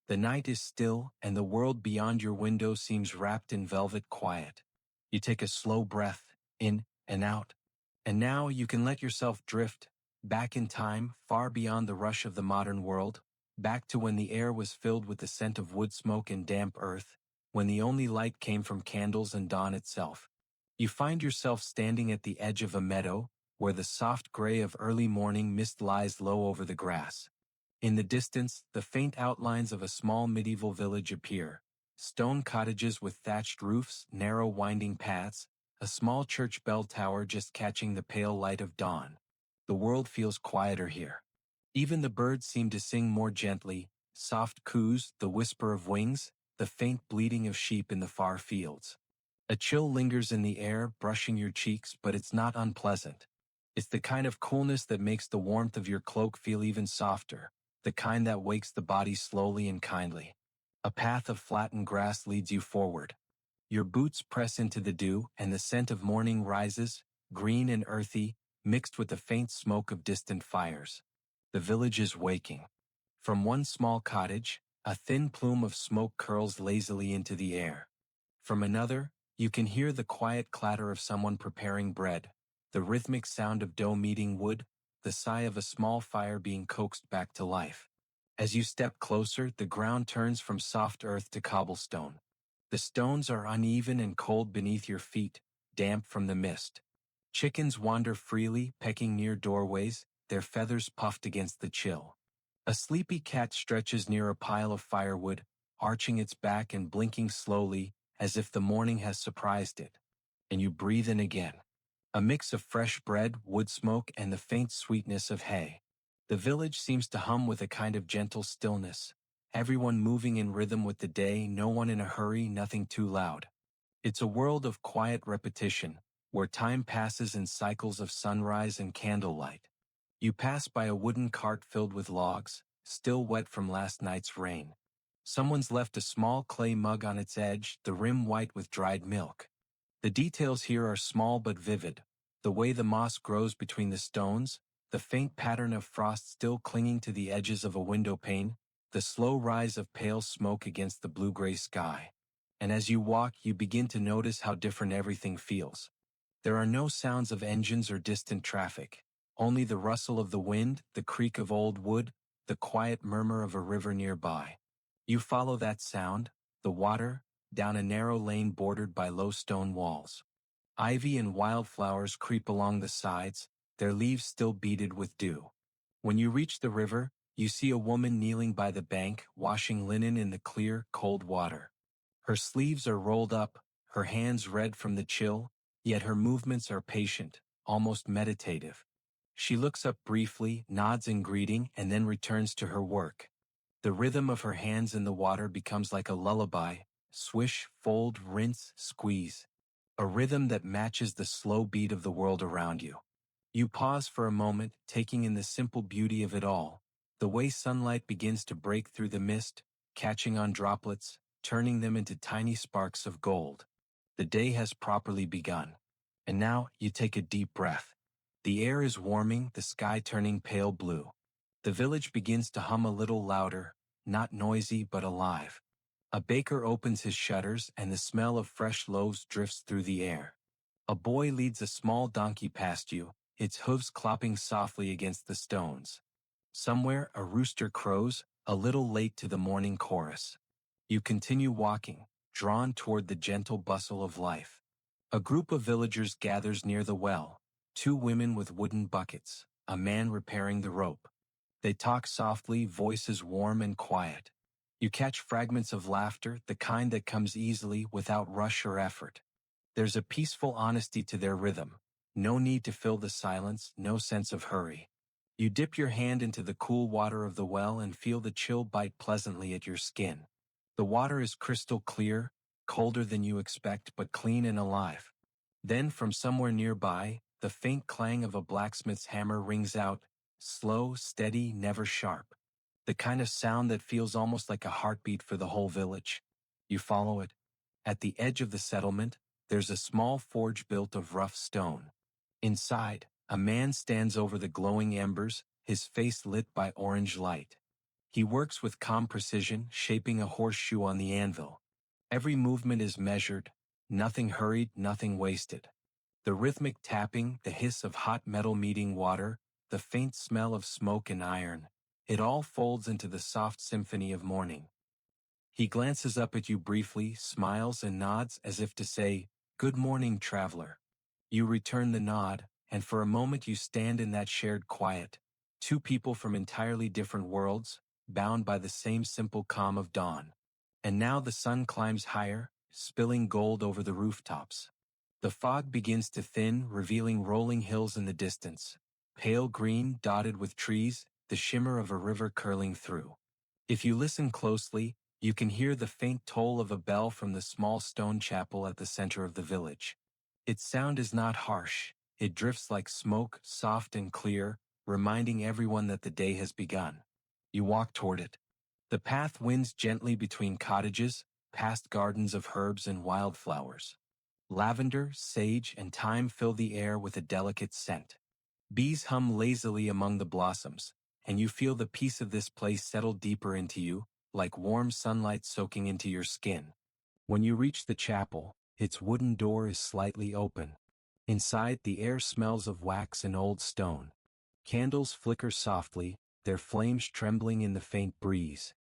The night is still, and the world beyond your window seems wrapped in velvet quiet. You take a slow breath, in and out. And now you can let yourself drift, back in time, far beyond the rush of the modern world, back to when the air was filled with the scent of wood smoke and damp earth, when the only light came from candles and dawn itself. You find yourself standing at the edge of a meadow, where the soft gray of early morning mist lies low over the grass. In the distance, the faint outlines of a small medieval village appear. Stone cottages with thatched roofs, narrow winding paths, a small church bell tower just catching the pale light of dawn. The world feels quieter here. Even the birds seem to sing more gently, soft coos, the whisper of wings, the faint bleating of sheep in the far fields. A chill lingers in the air, brushing your cheeks, but it's not unpleasant. It's the kind of coolness that makes the warmth of your cloak feel even softer, the kind that wakes the body slowly and kindly. A path of flattened grass leads you forward. Your boots press into the dew, and the scent of morning rises, green and earthy, mixed with the faint smoke of distant fires. The village is waking. From one small cottage, a thin plume of smoke curls lazily into the air. From another, you can hear the quiet clatter of someone preparing bread, the rhythmic sound of dough meeting wood, the sigh of a small fire being coaxed back to life. As you step closer, the ground turns from soft earth to cobblestone. The stones are uneven and cold beneath your feet, damp from the mist. Chickens wander freely, pecking near doorways, their feathers puffed against the chill. A sleepy cat stretches near a pile of firewood, arching its back and blinking slowly, as if the morning has surprised it. And you breathe in again. A mix of fresh bread, wood smoke, and the faint sweetness of hay. The village seems to hum with a kind of gentle stillness, everyone moving in rhythm with the day, no one in a hurry, nothing too loud. It's a world of quiet repetition, where time passes in cycles of sunrise and candlelight. You pass by a wooden cart filled with logs, still wet from last night's rain. Someone's left a small clay mug on its edge, the rim white with dried milk. The details here are small but vivid, the way the moss grows between the stones, the faint pattern of frost still clinging to the edges of a window pane, the slow rise of pale smoke against the blue-gray sky. And as you walk, you begin to notice how different everything feels. There are no sounds of engines or distant traffic, only the rustle of the wind, the creak of old wood, the quiet murmur of a river nearby. You follow that sound, the water, down a narrow lane bordered by low stone walls. Ivy and wildflowers creep along the sides, their leaves still beaded with dew. When you reach the river, you see a woman kneeling by the bank, washing linen in the clear, cold water. Her sleeves are rolled up, her hands red from the chill, yet her movements are patient, almost meditative. She looks up briefly, nods in greeting, and then returns to her work. The rhythm of her hands in the water becomes like a lullaby, swish, fold, rinse, squeeze. A rhythm that matches the slow beat of the world around you. You pause for a moment, taking in the simple beauty of it all, the way sunlight begins to break through the mist, catching on droplets, turning them into tiny sparks of gold. The day has properly begun. And now you take a deep breath. The air is warming, the sky turning pale blue. The village begins to hum a little louder, not noisy but alive. A baker opens his shutters and the smell of fresh loaves drifts through the air. A boy leads a small donkey past you, its hooves clopping softly against the stones. Somewhere a rooster crows, a little late to the morning chorus. You continue walking, drawn toward the gentle bustle of life. A group of villagers gathers near the well, 2 women with wooden buckets, a man repairing the rope. They talk softly, voices warm and quiet. You catch fragments of laughter, the kind that comes easily without rush or effort. There's a peaceful honesty to their rhythm. No need to fill the silence, no sense of hurry. You dip your hand into the cool water of the well and feel the chill bite pleasantly at your skin. The water is crystal clear, colder than you expect but clean and alive. Then from somewhere nearby, the faint clang of a blacksmith's hammer rings out, slow, steady, never sharp. The kind of sound that feels almost like a heartbeat for the whole village. You follow it. At the edge of the settlement, there's a small forge built of rough stone. Inside, a man stands over the glowing embers, his face lit by orange light. He works with calm precision, shaping a horseshoe on the anvil. Every movement is measured, nothing hurried, nothing wasted. The rhythmic tapping, the hiss of hot metal meeting water, the faint smell of smoke and iron, it all folds into the soft symphony of morning. He glances up at you briefly, smiles and nods as if to say, "Good morning, traveler." You return the nod, and for a moment you stand in that shared quiet, two people from entirely different worlds, bound by the same simple calm of dawn. And now the sun climbs higher, spilling gold over the rooftops. The fog begins to thin, revealing rolling hills in the distance, pale green dotted with trees, the shimmer of a river curling through. If you listen closely, you can hear the faint toll of a bell from the small stone chapel at the center of the village. Its sound is not harsh, it drifts like smoke, soft and clear, reminding everyone that the day has begun. You walk toward it. The path winds gently between cottages, past gardens of herbs and wildflowers. Lavender, sage, and thyme fill the air with a delicate scent. Bees hum lazily among the blossoms, and you feel the peace of this place settle deeper into you, like warm sunlight soaking into your skin. When you reach the chapel, its wooden door is slightly open. Inside, the air smells of wax and old stone. Candles flicker softly, their flames trembling in the faint breeze.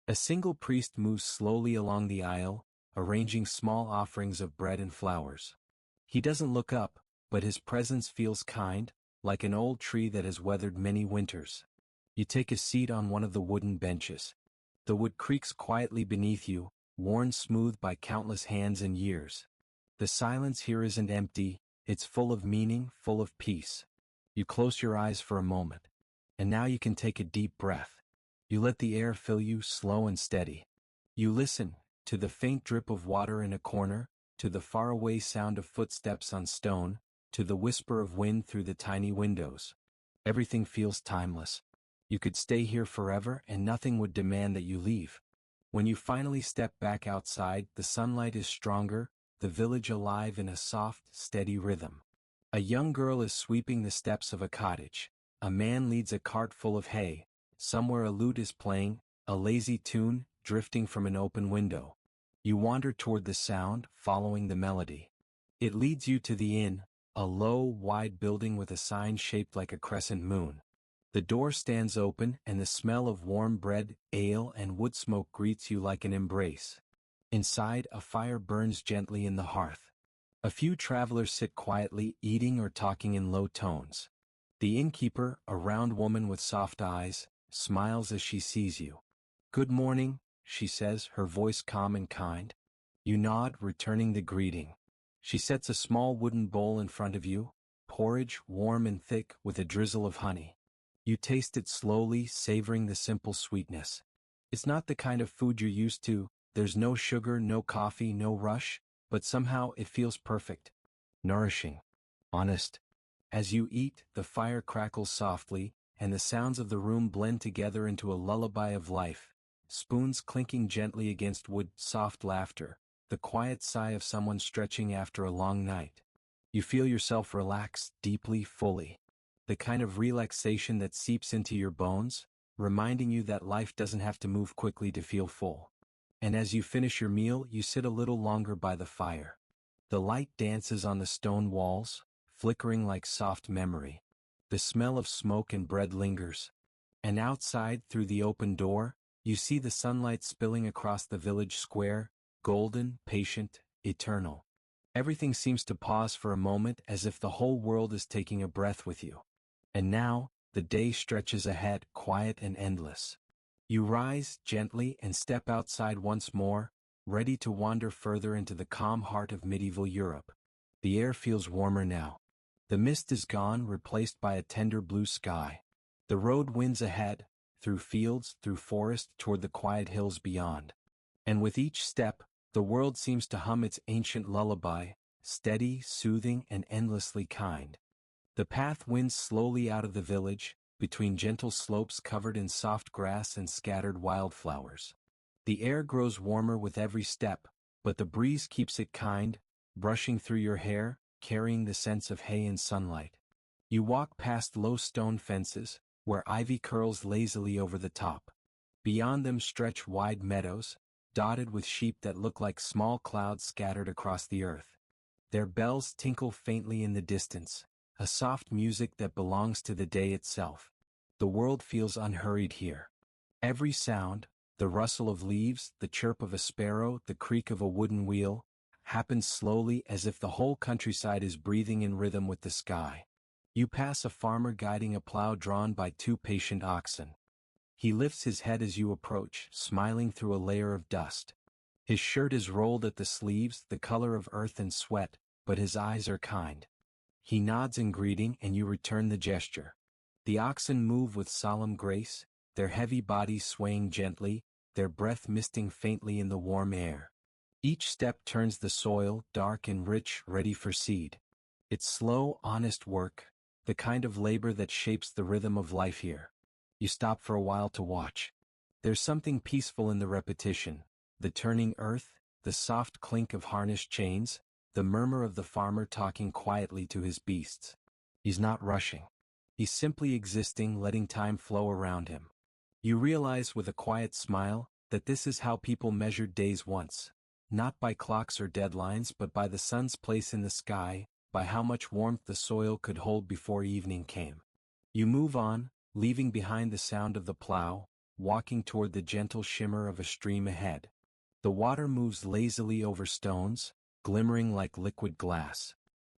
A single priest moves slowly along the aisle, arranging small offerings of bread and flowers. He doesn't look up, but his presence feels kind, like an old tree that has weathered many winters. You take a seat on one of the wooden benches. The wood creaks quietly beneath you, worn smooth by countless hands and years. The silence here isn't empty, it's full of meaning, full of peace. You close your eyes for a moment. And now you can take a deep breath. You let the air fill you, slow and steady. You listen, to the faint drip of water in a corner, to the faraway sound of footsteps on stone, to the whisper of wind through the tiny windows. Everything feels timeless. You could stay here forever and nothing would demand that you leave. When you finally step back outside, the sunlight is stronger, the village alive in a soft, steady rhythm. A young girl is sweeping the steps of a cottage. A man leads a cart full of hay. Somewhere a lute is playing, a lazy tune, drifting from an open window. You wander toward the sound, following the melody. It leads you to the inn, a low, wide building with a sign shaped like a crescent moon. The door stands open and the smell of warm bread, ale and wood smoke greets you like an embrace. Inside, a fire burns gently in the hearth. A few travelers sit quietly, eating or talking in low tones. The innkeeper, a round woman with soft eyes, smiles as she sees you. "Good morning," she says, her voice calm and kind. You nod, returning the greeting. She sets a small wooden bowl in front of you, porridge, warm and thick, with a drizzle of honey. You taste it slowly, savoring the simple sweetness. It's not the kind of food you're used to, there's no sugar, no coffee, no rush, but somehow it feels perfect. Nourishing. Honest. As you eat, the fire crackles softly, and the sounds of the room blend together into a lullaby of life. Spoons clinking gently against wood, soft laughter, the quiet sigh of someone stretching after a long night. You feel yourself relax, deeply, fully. The kind of relaxation that seeps into your bones, reminding you that life doesn't have to move quickly to feel full. And as you finish your meal, you sit a little longer by the fire. The light dances on the stone walls, flickering like soft memory. The smell of smoke and bread lingers. And outside, through the open door, you see the sunlight spilling across the village square, golden, patient, eternal. Everything seems to pause for a moment as if the whole world is taking a breath with you. And now, the day stretches ahead, quiet and endless. You rise gently and step outside once more, ready to wander further into the calm heart of medieval Europe. The air feels warmer now. The mist is gone, replaced by a tender blue sky. The road winds ahead, through fields, through forest, toward the quiet hills beyond. And with each step, the world seems to hum its ancient lullaby, steady, soothing, and endlessly kind. The path winds slowly out of the village, between gentle slopes covered in soft grass and scattered wildflowers. The air grows warmer with every step, but the breeze keeps it kind, brushing through your hair, carrying the scents of hay and sunlight. You walk past low stone fences, where ivy curls lazily over the top. Beyond them stretch wide meadows, dotted with sheep that look like small clouds scattered across the earth. Their bells tinkle faintly in the distance, a soft music that belongs to the day itself. The world feels unhurried here. Every sound, the rustle of leaves, the chirp of a sparrow, the creak of a wooden wheel, happens slowly as if the whole countryside is breathing in rhythm with the sky. You pass a farmer guiding a plow drawn by two patient oxen. He lifts his head as you approach, smiling through a layer of dust. His shirt is rolled at the sleeves, the color of earth and sweat, but his eyes are kind. He nods in greeting and you return the gesture. The oxen move with solemn grace, their heavy bodies swaying gently, their breath misting faintly in the warm air. Each step turns the soil, dark and rich, ready for seed. It's slow, honest work, the kind of labor that shapes the rhythm of life here. You stop for a while to watch. There's something peaceful in the repetition, the turning earth, the soft clink of harnessed chains, the murmur of the farmer talking quietly to his beasts. He's not rushing. He's simply existing, letting time flow around him. You realize with a quiet smile that this is how people measured days once. Not by clocks or deadlines, but by the sun's place in the sky, by how much warmth the soil could hold before evening came. You move on, leaving behind the sound of the plow, walking toward the gentle shimmer of a stream ahead. The water moves lazily over stones, glimmering like liquid glass.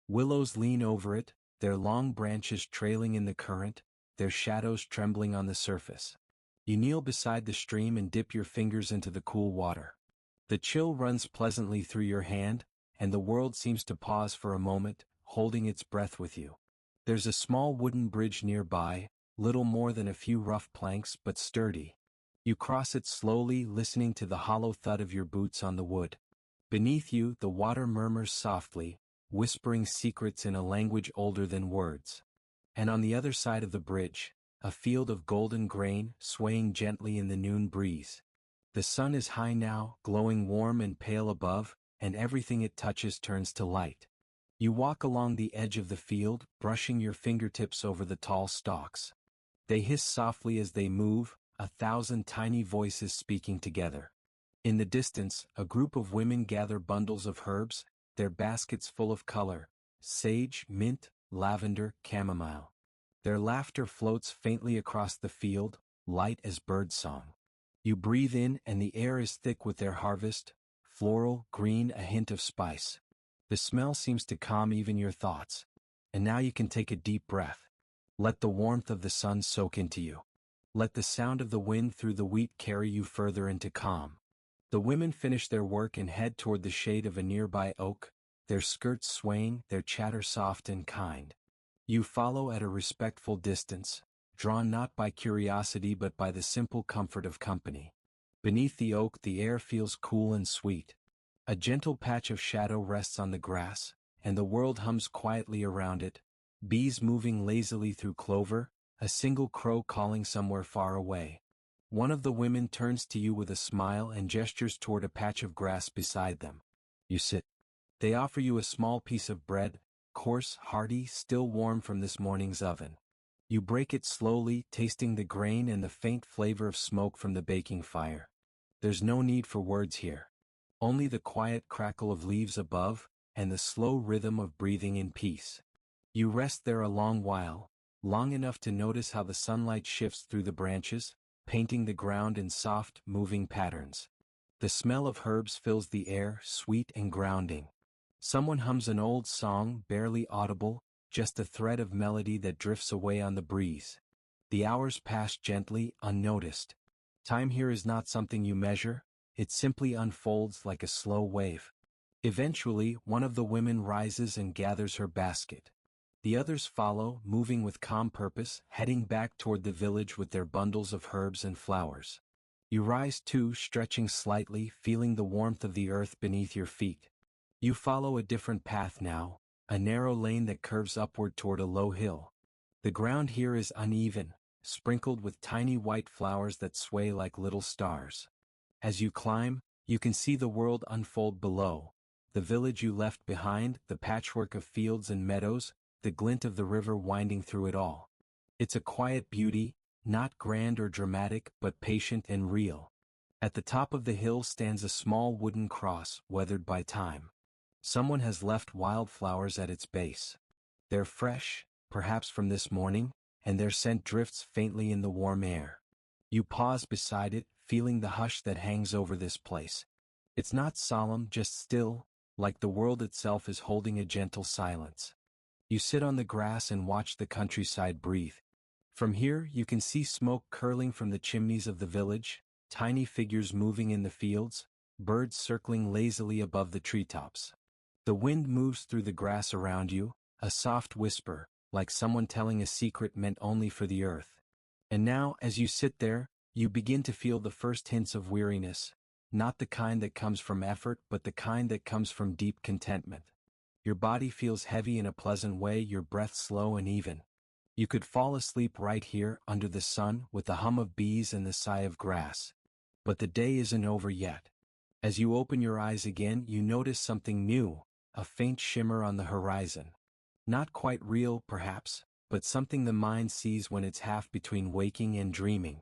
Willows lean over it, their long branches trailing in the current, their shadows trembling on the surface. You kneel beside the stream and dip your fingers into the cool water. The chill runs pleasantly through your hand, and the world seems to pause for a moment, holding its breath with you. There's a small wooden bridge nearby, little more than a few rough planks but sturdy. You cross it slowly, listening to the hollow thud of your boots on the wood. Beneath you, the water murmurs softly, whispering secrets in a language older than words. And on the other side of the bridge, a field of golden grain, swaying gently in the noon breeze. The sun is high now, glowing warm and pale above, and everything it touches turns to light. You walk along the edge of the field, brushing your fingertips over the tall stalks. They hiss softly as they move, 1,000 tiny voices speaking together. In the distance, a group of women gather bundles of herbs, their baskets full of color: sage, mint, lavender, chamomile. Their laughter floats faintly across the field, light as birdsong. You breathe in and the air is thick with their harvest, floral, green, a hint of spice. The smell seems to calm even your thoughts. And now you can take a deep breath. Let the warmth of the sun soak into you. Let the sound of the wind through the wheat carry you further into calm. The women finish their work and head toward the shade of a nearby oak, their skirts swaying, their chatter soft and kind. You follow at a respectful distance, drawn not by curiosity but by the simple comfort of company. Beneath the oak the air feels cool and sweet. A gentle patch of shadow rests on the grass, and the world hums quietly around it, bees moving lazily through clover, a single crow calling somewhere far away. One of the women turns to you with a smile and gestures toward a patch of grass beside them. You sit. They offer you a small piece of bread, coarse, hearty, still warm from this morning's oven. You break it slowly, tasting the grain and the faint flavor of smoke from the baking fire. There's no need for words here. Only the quiet crackle of leaves above, and the slow rhythm of breathing in peace. You rest there a long while, long enough to notice how the sunlight shifts through the branches, painting the ground in soft, moving patterns. The smell of herbs fills the air, sweet and grounding. Someone hums an old song, barely audible, just a thread of melody that drifts away on the breeze. The hours pass gently, unnoticed. Time here is not something you measure, it simply unfolds like a slow wave. Eventually, one of the women rises and gathers her basket. The others follow, moving with calm purpose, heading back toward the village with their bundles of herbs and flowers. You rise too, stretching slightly, feeling the warmth of the earth beneath your feet. You follow a different path now, a narrow lane that curves upward toward a low hill. The ground here is uneven, sprinkled with tiny white flowers that sway like little stars. As you climb, you can see the world unfold below, the village you left behind, the patchwork of fields and meadows, the glint of the river winding through it all. It's a quiet beauty, not grand or dramatic but patient and real. At the top of the hill stands a small wooden cross, weathered by time. Someone has left wildflowers at its base. They're fresh, perhaps from this morning, and their scent drifts faintly in the warm air. You pause beside it, feeling the hush that hangs over this place. It's not solemn, just still, like the world itself is holding a gentle silence. You sit on the grass and watch the countryside breathe. From here you can see smoke curling from the chimneys of the village, tiny figures moving in the fields, birds circling lazily above the treetops. The wind moves through the grass around you, a soft whisper, like someone telling a secret meant only for the earth. And now, as you sit there, you begin to feel the first hints of weariness, not the kind that comes from effort but the kind that comes from deep contentment. Your body feels heavy in a pleasant way, your breath slow and even. You could fall asleep right here, under the sun, with the hum of bees and the sigh of grass. But the day isn't over yet. As you open your eyes again, you notice something new, a faint shimmer on the horizon. Not quite real, perhaps, but something the mind sees when it's half between waking and dreaming.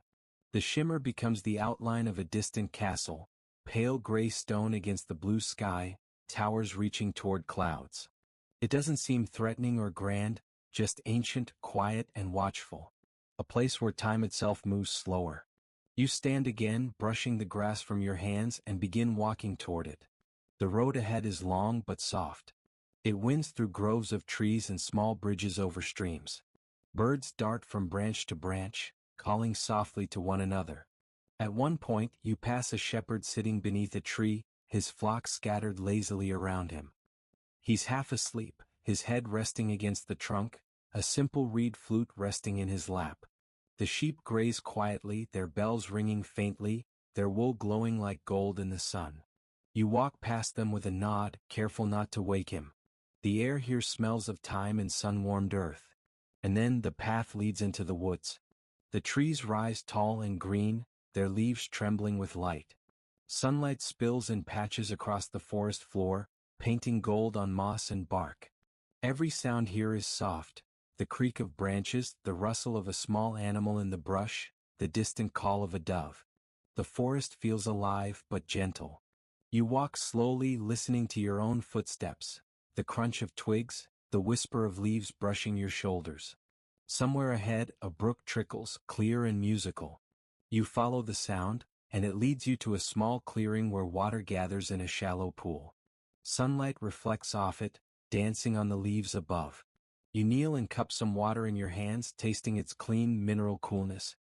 The shimmer becomes the outline of a distant castle, pale gray stone against the blue sky, towers reaching toward clouds. It doesn't seem threatening or grand, just ancient, quiet, and watchful. A place where time itself moves slower. You stand again, brushing the grass from your hands, and begin walking toward it. The road ahead is long but soft. It winds through groves of trees and small bridges over streams. Birds dart from branch to branch, calling softly to one another. At one point you pass a shepherd sitting beneath a tree, his flock scattered lazily around him. He's half asleep, his head resting against the trunk, a simple reed flute resting in his lap. The sheep graze quietly, their bells ringing faintly, their wool glowing like gold in the sun. You walk past them with a nod, careful not to wake him. The air here smells of time and sun-warmed earth. And then the path leads into the woods. The trees rise tall and green, their leaves trembling with light. Sunlight spills in patches across the forest floor, painting gold on moss and bark. Every sound here is soft, the creak of branches, the rustle of a small animal in the brush, the distant call of a dove. The forest feels alive but gentle. You walk slowly, listening to your own footsteps, the crunch of twigs, the whisper of leaves brushing your shoulders. Somewhere ahead, a brook trickles, clear and musical. You follow the sound, and it leads you to a small clearing where water gathers in a shallow pool. Sunlight reflects off it, dancing on the leaves above. You kneel and cup some water in your hands, tasting its clean, mineral coolness.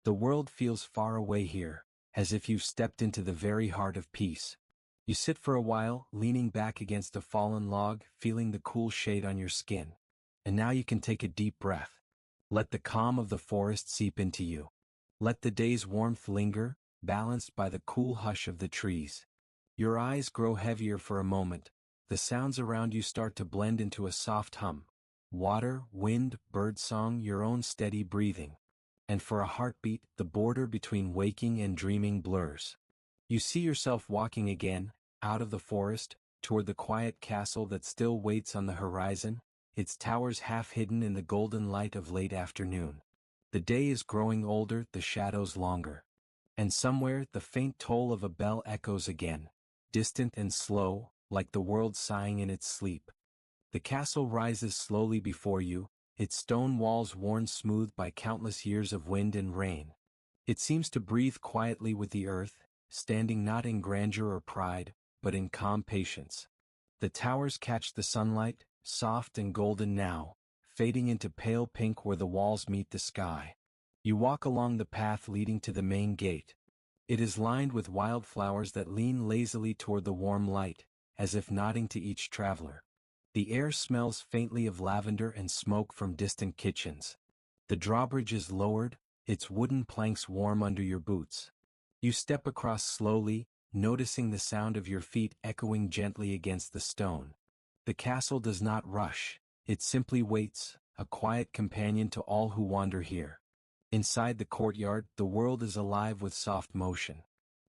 The world feels far away here, as if you've stepped into the very heart of peace. You sit for a while, leaning back against a fallen log, feeling the cool shade on your skin. And now you can take a deep breath. Let the calm of the forest seep into you. Let the day's warmth linger, balanced by the cool hush of the trees. Your eyes grow heavier for a moment. The sounds around you start to blend into a soft hum. Water, wind, birdsong, your own steady breathing. And for a heartbeat, the border between waking and dreaming blurs. You see yourself walking again, out of the forest, toward the quiet castle that still waits on the horizon, its towers half hidden in the golden light of late afternoon. The day is growing older, the shadows longer. And somewhere the faint toll of a bell echoes again, distant and slow, like the world sighing in its sleep. The castle rises slowly before you, its stone walls worn smooth by countless years of wind and rain. It seems to breathe quietly with the earth, standing not in grandeur or pride, but in calm patience. The towers catch the sunlight, soft and golden now, fading into pale pink where the walls meet the sky. You walk along the path leading to the main gate. It is lined with wildflowers that lean lazily toward the warm light, as if nodding to each traveler. The air smells faintly of lavender and smoke from distant kitchens. The drawbridge is lowered, its wooden planks warm under your boots. You step across slowly, noticing the sound of your feet echoing gently against the stone. The castle does not rush, it simply waits, a quiet companion to all who wander here. Inside the courtyard, the world is alive with soft motion.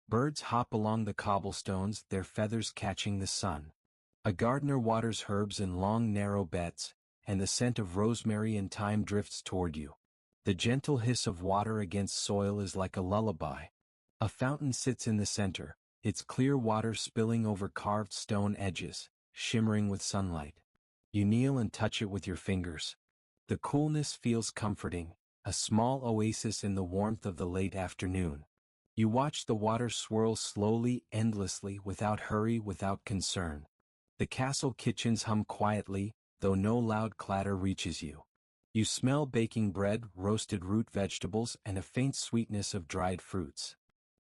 Birds hop along the cobblestones, their feathers catching the sun. A gardener waters herbs in long narrow beds, and the scent of rosemary and thyme drifts toward you. The gentle hiss of water against soil is like a lullaby. A fountain sits in the center, its clear water spilling over carved stone edges, shimmering with sunlight. You kneel and touch it with your fingers. The coolness feels comforting, a small oasis in the warmth of the late afternoon. You watch the water swirl slowly, endlessly, without hurry, without concern. The castle kitchens hum quietly, though no loud clatter reaches you. You smell baking bread, roasted root vegetables, and a faint sweetness of dried fruits.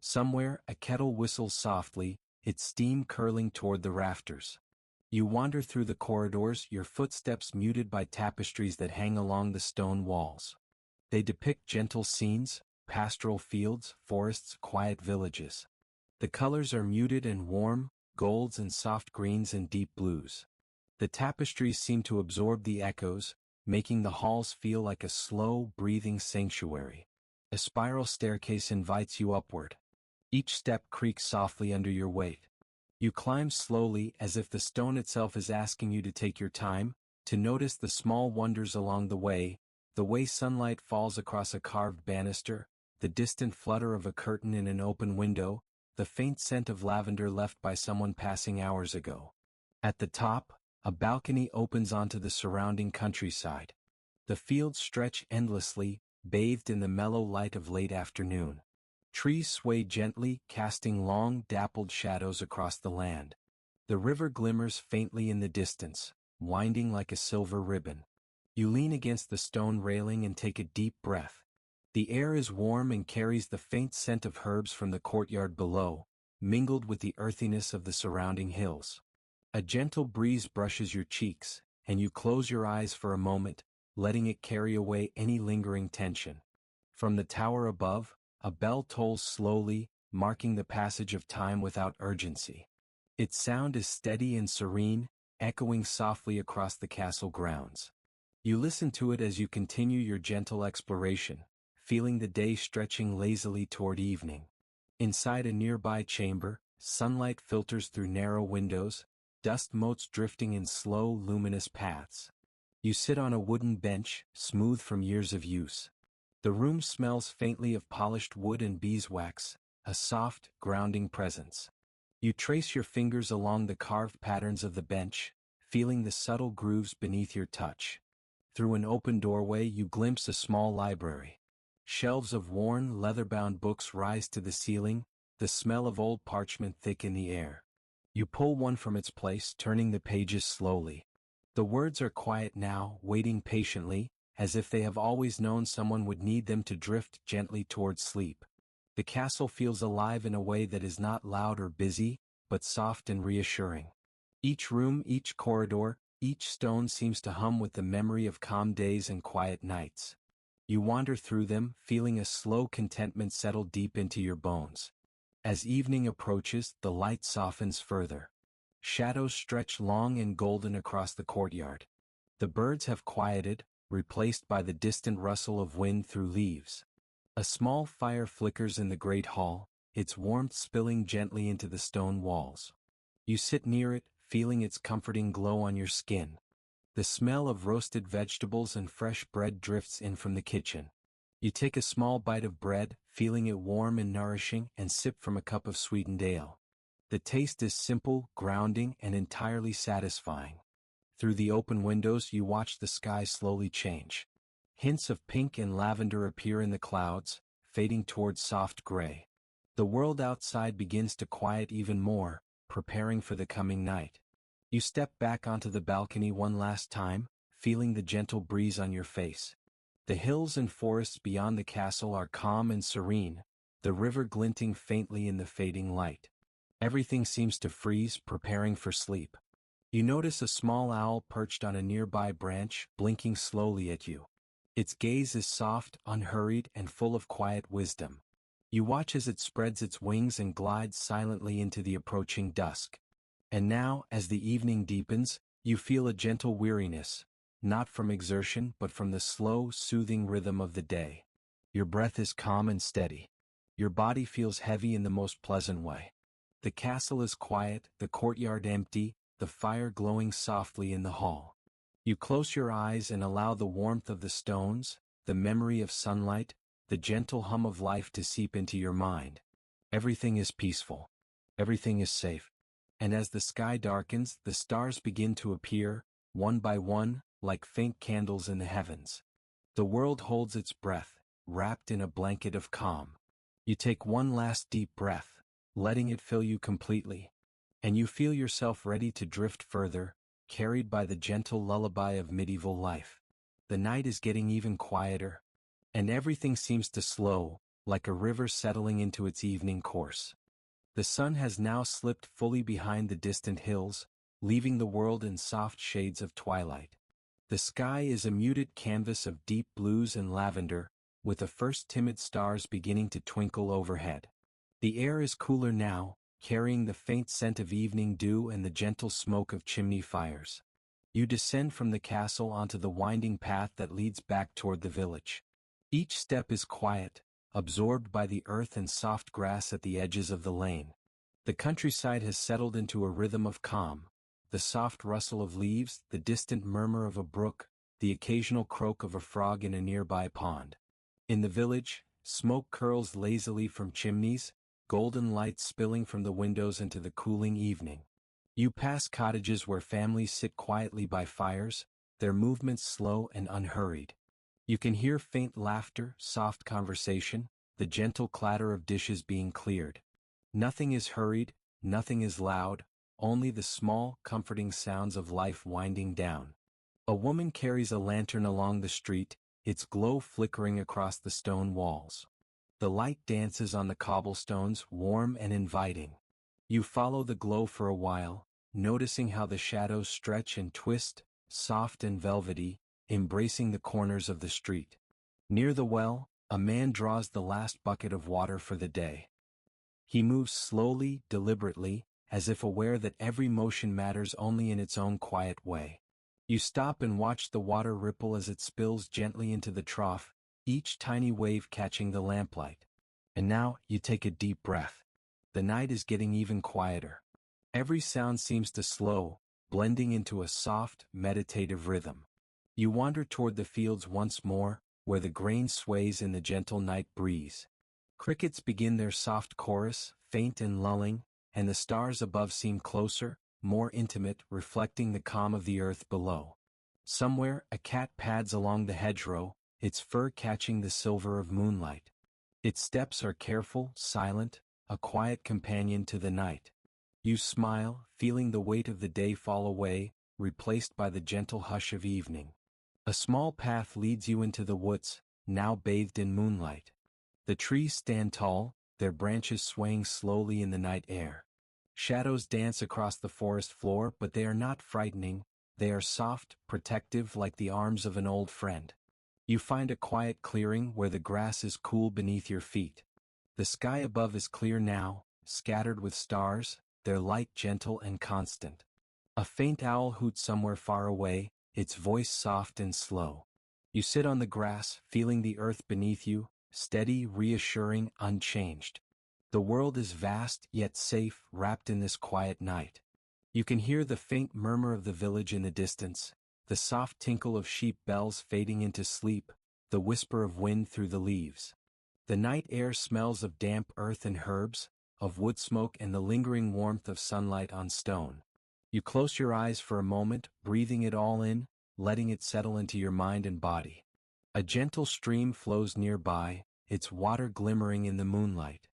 Somewhere, a kettle whistles softly, its steam curling toward the rafters. You wander through the corridors, your footsteps muted by tapestries that hang along the stone walls. They depict gentle scenes, pastoral fields, forests, quiet villages. The colors are muted and warm, golds and soft greens and deep blues. The tapestries seem to absorb the echoes, making the halls feel like a slow, breathing sanctuary. A spiral staircase invites you upward. Each step creaks softly under your weight. You climb slowly as if the stone itself is asking you to take your time, to notice the small wonders along the way sunlight falls across a carved banister, the distant flutter of a curtain in an open window, the faint scent of lavender left by someone passing hours ago. At the top, a balcony opens onto the surrounding countryside. The fields stretch endlessly, bathed in the mellow light of late afternoon. Trees sway gently, casting long, dappled shadows across the land. The river glimmers faintly in the distance, winding like a silver ribbon. You lean against the stone railing and take a deep breath. The air is warm and carries the faint scent of herbs from the courtyard below, mingled with the earthiness of the surrounding hills. A gentle breeze brushes your cheeks, and you close your eyes for a moment, letting it carry away any lingering tension. From the tower above, a bell tolls slowly, marking the passage of time without urgency. Its sound is steady and serene, echoing softly across the castle grounds. You listen to it as you continue your gentle exploration, feeling the day stretching lazily toward evening. Inside a nearby chamber, sunlight filters through narrow windows, dust motes drifting in slow, luminous paths. You sit on a wooden bench, smooth from years of use. The room smells faintly of polished wood and beeswax, a soft, grounding presence. You trace your fingers along the carved patterns of the bench, feeling the subtle grooves beneath your touch. Through an open doorway you glimpse a small library. Shelves of worn, leather-bound books rise to the ceiling, the smell of old parchment thick in the air. You pull one from its place, turning the pages slowly. The words are quiet now, waiting patiently, as if they have always known someone would need them to drift gently towards sleep. The castle feels alive in a way that is not loud or busy, but soft and reassuring. Each room, each corridor, each stone seems to hum with the memory of calm days and quiet nights. You wander through them, feeling a slow contentment settle deep into your bones. As evening approaches, the light softens further. Shadows stretch long and golden across the courtyard. The birds have quieted, replaced by the distant rustle of wind through leaves. A small fire flickers in the great hall, its warmth spilling gently into the stone walls. You sit near it, feeling its comforting glow on your skin. The smell of roasted vegetables and fresh bread drifts in from the kitchen. You take a small bite of bread, feeling it warm and nourishing, and sip from a cup of sweetened ale. The taste is simple, grounding, and entirely satisfying. Through the open windows you watch the sky slowly change. Hints of pink and lavender appear in the clouds, fading towards soft gray. The world outside begins to quiet even more, preparing for the coming night. You step back onto the balcony one last time, feeling the gentle breeze on your face. The hills and forests beyond the castle are calm and serene, the river glinting faintly in the fading light. Everything seems to freeze, preparing for sleep. You notice a small owl perched on a nearby branch, blinking slowly at you. Its gaze is soft, unhurried, and full of quiet wisdom. You watch as it spreads its wings and glides silently into the approaching dusk. And now, as the evening deepens, you feel a gentle weariness, not from exertion but from the slow, soothing rhythm of the day. Your breath is calm and steady. Your body feels heavy in the most pleasant way. The castle is quiet, the courtyard empty, the fire glowing softly in the hall. You close your eyes and allow the warmth of the stones, the memory of sunlight, the gentle hum of life to seep into your mind. Everything is peaceful. Everything is safe. And as the sky darkens, the stars begin to appear, one by one, like faint candles in the heavens. The world holds its breath, wrapped in a blanket of calm. You take one last deep breath, letting it fill you completely. And you feel yourself ready to drift further, carried by the gentle lullaby of medieval life. The night is getting even quieter, and everything seems to slow, like a river settling into its evening course. The sun has now slipped fully behind the distant hills, leaving the world in soft shades of twilight. The sky is a muted canvas of deep blues and lavender, with the first timid stars beginning to twinkle overhead. The air is cooler now, carrying the faint scent of evening dew and the gentle smoke of chimney fires. You descend from the castle onto the winding path that leads back toward the village. Each step is quiet, absorbed by the earth and soft grass at the edges of the lane. The countryside has settled into a rhythm of calm, the soft rustle of leaves, the distant murmur of a brook, the occasional croak of a frog in a nearby pond. In the village, smoke curls lazily from chimneys, golden light spilling from the windows into the cooling evening. You pass cottages where families sit quietly by fires, their movements slow and unhurried. You can hear faint laughter, soft conversation, the gentle clatter of dishes being cleared. Nothing is hurried, nothing is loud, only the small, comforting sounds of life winding down. A woman carries a lantern along the street, its glow flickering across the stone walls. The light dances on the cobblestones, warm and inviting. You follow the glow for a while, noticing how the shadows stretch and twist, soft and velvety, embracing the corners of the street. Near the well, a man draws the last bucket of water for the day. He moves slowly, deliberately, as if aware that every motion matters only in its own quiet way. You stop and watch the water ripple as it spills gently into the trough, each tiny wave catching the lamplight. And now, you take a deep breath. The night is getting even quieter. Every sound seems to slow, blending into a soft, meditative rhythm. You wander toward the fields once more, where the grain sways in the gentle night breeze. Crickets begin their soft chorus, faint and lulling, and the stars above seem closer, more intimate, reflecting the calm of the earth below. Somewhere, a cat pads along the hedgerow, its fur catching the silver of moonlight. Its steps are careful, silent, a quiet companion to the night. You smile, feeling the weight of the day fall away, replaced by the gentle hush of evening. A small path leads you into the woods, now bathed in moonlight. The trees stand tall, their branches swaying slowly in the night air. Shadows dance across the forest floor, but they are not frightening, they are soft, protective like the arms of an old friend. You find a quiet clearing where the grass is cool beneath your feet. The sky above is clear now, scattered with stars, their light gentle and constant. A faint owl hoots somewhere far away, its voice soft and slow. You sit on the grass, feeling the earth beneath you, steady, reassuring, unchanged. The world is vast, yet safe, wrapped in this quiet night. You can hear the faint murmur of the village in the distance, the soft tinkle of sheep bells fading into sleep, the whisper of wind through the leaves. The night air smells of damp earth and herbs, of wood smoke and the lingering warmth of sunlight on stone. You close your eyes for a moment, breathing it all in, letting it settle into your mind and body. A gentle stream flows nearby, its water glimmering in the moonlight.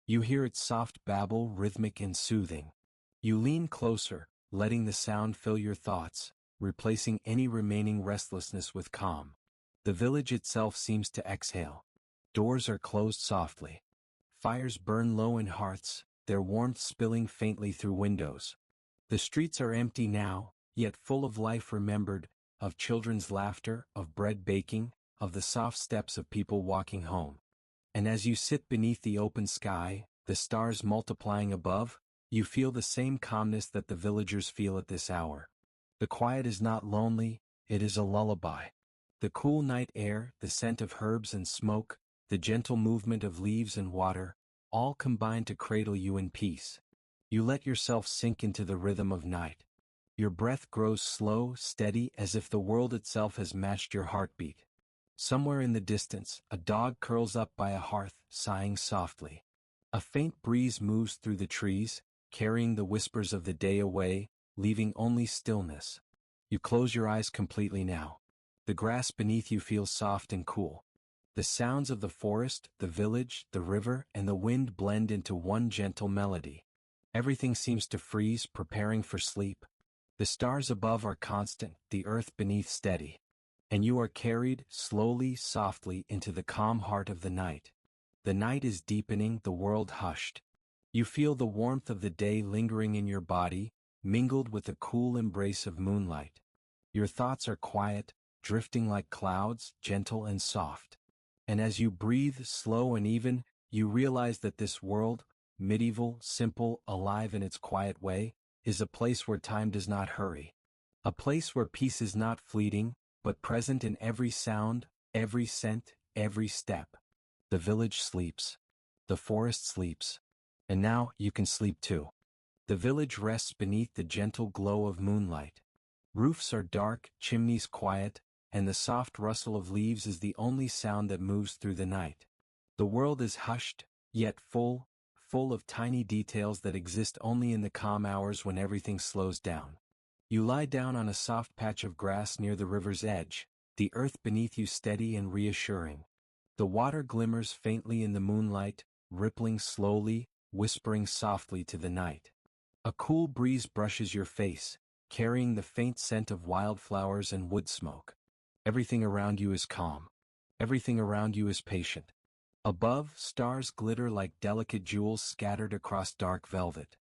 You hear its soft babble, rhythmic and soothing. You lean closer, letting the sound fill your thoughts, replacing any remaining restlessness with calm. The village itself seems to exhale. Doors are closed softly. Fires burn low in hearths, their warmth spilling faintly through windows. The streets are empty now, yet full of life remembered, of children's laughter, of bread baking, of the soft steps of people walking home. And as you sit beneath the open sky, the stars multiplying above, you feel the same calmness that the villagers feel at this hour. The quiet is not lonely, it is a lullaby. The cool night air, the scent of herbs and smoke, the gentle movement of leaves and water, all combine to cradle you in peace. You let yourself sink into the rhythm of night. Your breath grows slow, steady, as if the world itself has matched your heartbeat. Somewhere in the distance, a dog curls up by a hearth, sighing softly. A faint breeze moves through the trees, carrying the whispers of the day away, leaving only stillness. You close your eyes completely now. The grass beneath you feels soft and cool. The sounds of the forest, the village, the river, and the wind blend into one gentle melody. Everything seems to freeze, preparing for sleep. The stars above are constant, the earth beneath steady. And you are carried, slowly, softly, into the calm heart of the night. The night is deepening, the world hushed. You feel the warmth of the day lingering in your body, mingled with the cool embrace of moonlight. Your thoughts are quiet, drifting like clouds, gentle and soft. And as you breathe slow and even, you realize that this world, medieval, simple, alive in its quiet way, is a place where time does not hurry. A place where peace is not fleeting, but present in every sound, every scent, every step. The village sleeps. The forest sleeps. And now you can sleep too. The village rests beneath the gentle glow of moonlight. Roofs are dark, chimneys quiet, and the soft rustle of leaves is the only sound that moves through the night. The world is hushed, yet full of tiny details that exist only in the calm hours when everything slows down. You lie down on a soft patch of grass near the river's edge, the earth beneath you steady and reassuring. The water glimmers faintly in the moonlight, rippling slowly, whispering softly to the night. A cool breeze brushes your face, carrying the faint scent of wildflowers and wood smoke. Everything around you is calm. Everything around you is patient. Above, stars glitter like delicate jewels scattered across dark velvet.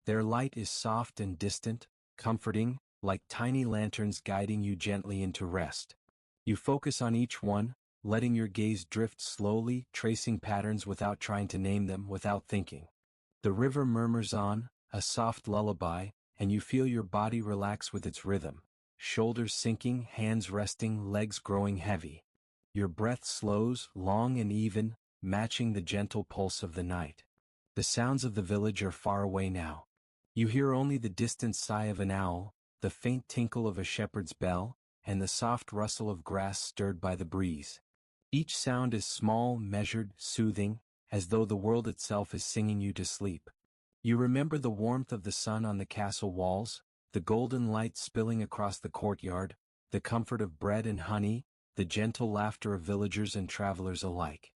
Their light is soft and distant, comforting, like tiny lanterns guiding you gently into rest. You focus on each one, letting your gaze drift slowly, tracing patterns without trying to name them, without thinking. The river murmurs on, a soft lullaby, and you feel your body relax with its rhythm. Shoulders sinking, hands resting, legs growing heavy. Your breath slows, long and even, matching the gentle pulse of the night. The sounds of the village are far away now. You hear only the distant sigh of an owl, the faint tinkle of a shepherd's bell, and the soft rustle of grass stirred by the breeze. Each sound is small, measured, soothing, as though the world itself is singing you to sleep. You remember the warmth of the sun on the castle walls, the golden light spilling across the courtyard, the comfort of bread and honey, the gentle laughter of villagers and travelers alike.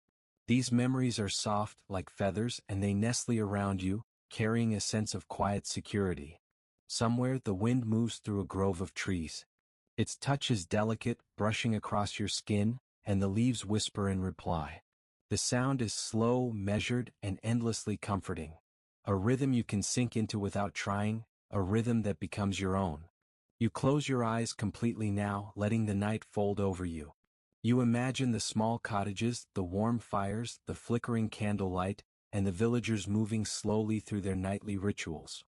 These memories are soft, like feathers, and they nestle around you, carrying a sense of quiet security. Somewhere the wind moves through a grove of trees. Its touch is delicate, brushing across your skin, and the leaves whisper in reply. The sound is slow, measured, and endlessly comforting. A rhythm you can sink into without trying, a rhythm that becomes your own. You close your eyes completely now, letting the night fold over you. You imagine the small cottages, the warm fires, the flickering candlelight, and the villagers moving slowly through their nightly rituals.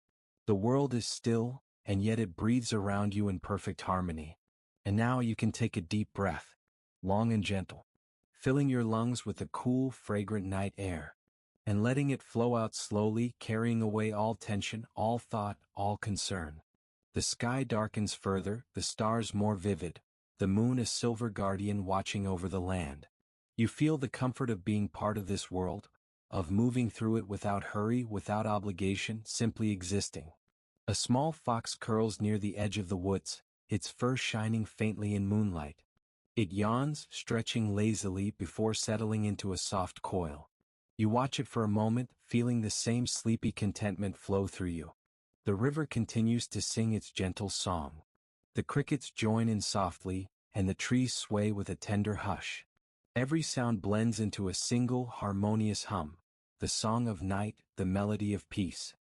The world is still, and yet it breathes around you in perfect harmony. And now you can take a deep breath, long and gentle, filling your lungs with the cool, fragrant night air, and letting it flow out slowly, carrying away all tension, all thought, all concern. The sky darkens further, the stars more vivid, the moon a silver guardian watching over the land. You feel the comfort of being part of this world, of moving through it without hurry, without obligation, simply existing. A small fox curls near the edge of the woods, its fur shining faintly in moonlight. It yawns, stretching lazily before settling into a soft coil. You watch it for a moment, feeling the same sleepy contentment flow through you. The river continues to sing its gentle song. The crickets join in softly, and the trees sway with a tender hush. Every sound blends into a single, harmonious hum, the song of night, the melody of peace.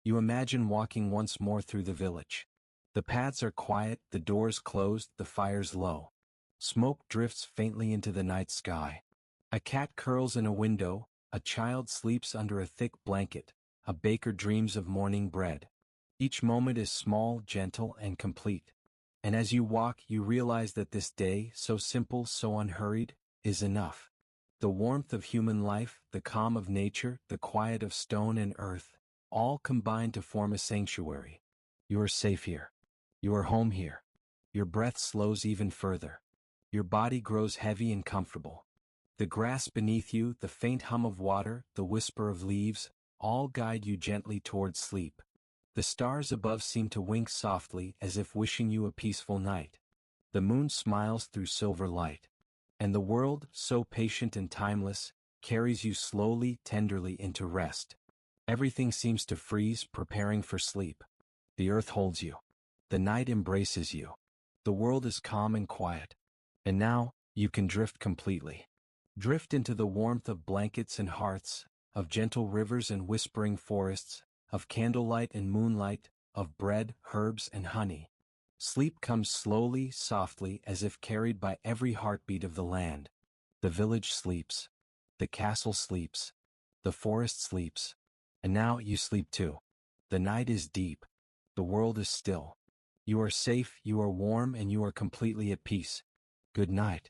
You imagine walking once more through the village. The paths are quiet, the doors closed, the fires low. Smoke drifts faintly into the night sky. A cat curls in a window, a child sleeps under a thick blanket, a baker dreams of morning bread. Each moment is small, gentle, and complete. And as you walk, you realize that this day, so simple, so unhurried, is enough. The warmth of human life, the calm of nature, the quiet of stone and earth, all combine to form a sanctuary. You are safe here. You are home here. Your breath slows even further. Your body grows heavy and comfortable. The grass beneath you, the faint hum of water, the whisper of leaves, all guide you gently towards sleep. The stars above seem to wink softly as if wishing you a peaceful night. The moon smiles through silver light. And the world, so patient and timeless, carries you slowly, tenderly into rest. Everything seems to freeze, preparing for sleep. The earth holds you. The night embraces you. The world is calm and quiet. And now, you can drift completely. Drift into the warmth of blankets and hearths, of gentle rivers and whispering forests, of candlelight and moonlight, of bread, herbs, and honey. Sleep comes slowly, softly, as if carried by every heartbeat of the land. The village sleeps. The castle sleeps. The forest sleeps. And now you sleep too. The night is deep. The world is still. You are safe, you are warm, and you are completely at peace. Good night.